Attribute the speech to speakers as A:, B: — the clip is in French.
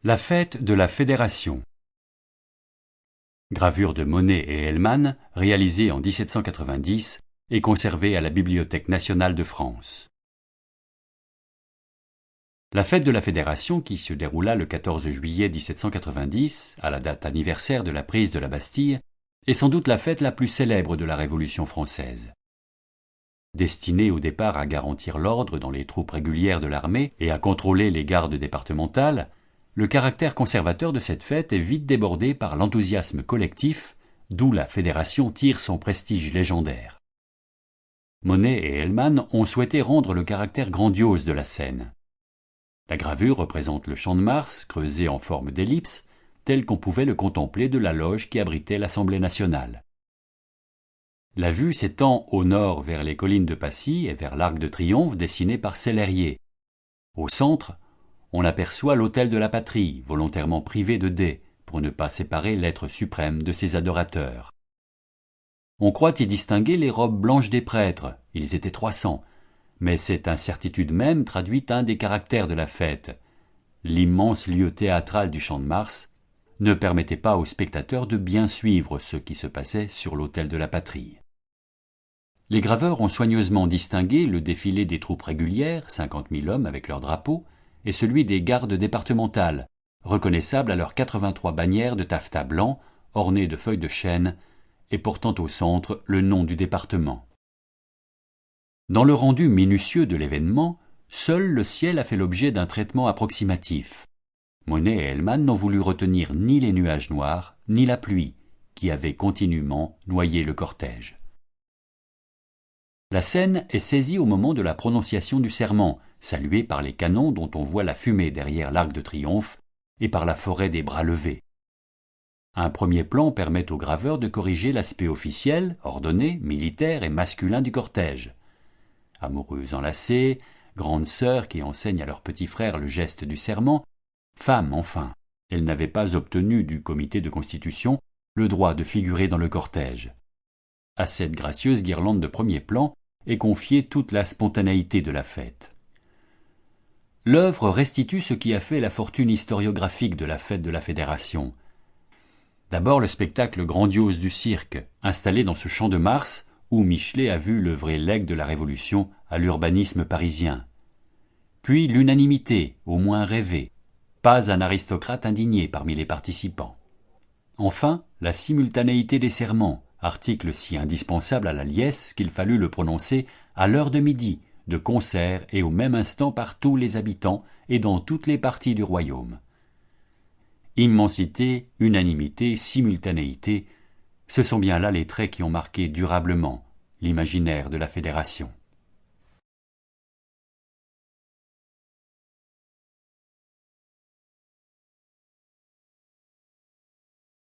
A: La fête de la Fédération. Gravure de Monet et Hellman, réalisée en 1790 et conservée à la Bibliothèque nationale de France. La fête de la Fédération, qui se déroula le 14 juillet 1790, à la date anniversaire de la prise de la Bastille, est sans doute la fête la plus célèbre de la Révolution française. Destinée au départ à garantir l'ordre dans les troupes régulières de l'armée et à contrôler les gardes départementales, le caractère conservateur de cette fête est vite débordé par l'enthousiasme collectif, d'où la Fédération tire son prestige légendaire. Monet et Hellman ont souhaité rendre le caractère grandiose de la scène. La gravure représente le champ de Mars creusé en forme d'ellipse, tel qu'on pouvait le contempler de la loge qui abritait l'Assemblée nationale. La vue s'étend au nord vers les collines de Passy et vers l'Arc de Triomphe dessiné par Sellerier. Au centre, on aperçoit l'autel de la patrie, volontairement privé de dais, pour ne pas séparer l'être suprême de ses adorateurs. On croit y distinguer les robes blanches des prêtres, ils étaient 300, mais cette incertitude même traduit un des caractères de la fête. L'immense lieu théâtral du Champ de Mars ne permettait pas aux spectateurs de bien suivre ce qui se passait sur l'autel de la patrie. Les graveurs ont soigneusement distingué le défilé des troupes régulières, 50 000 hommes avec leurs drapeaux, et celui des gardes départementales, reconnaissables à leurs 83 bannières de taffetas blanc, ornées de feuilles de chêne, et portant au centre le nom du département. Dans le rendu minutieux de l'événement, seul le ciel a fait l'objet d'un traitement approximatif. Monet et Hellman n'ont voulu retenir ni les nuages noirs, ni la pluie, qui avait continuellement noyé le cortège. La scène est saisie au moment de la prononciation du serment, salué par les canons dont on voit la fumée derrière l'Arc de Triomphe, et par la forêt des bras levés. Un premier plan permet aux graveurs de corriger l'aspect officiel, ordonné, militaire et masculin du cortège. Amoureuses enlacées, grandes sœurs qui enseignent à leurs petits frères le geste du serment, femmes enfin, elles n'avaient pas obtenu du comité de constitution le droit de figurer dans le cortège. À cette gracieuse guirlande de premier plan est confiée toute la spontanéité de la fête. L'œuvre restitue ce qui a fait la fortune historiographique de la fête de la Fédération. D'abord le spectacle grandiose du cirque, installé dans ce Champ de Mars, où Michelet a vu le vrai legs de la Révolution à l'urbanisme parisien. Puis l'unanimité, au moins rêvée, pas un aristocrate indigné parmi les participants. Enfin, la simultanéité des serments, article si indispensable à la liesse qu'il fallut le prononcer à l'heure de midi, de concert et au même instant par tous les habitants et dans toutes les parties du royaume. Immensité, unanimité, simultanéité, ce sont bien là les traits qui ont marqué durablement l'imaginaire de la Fédération.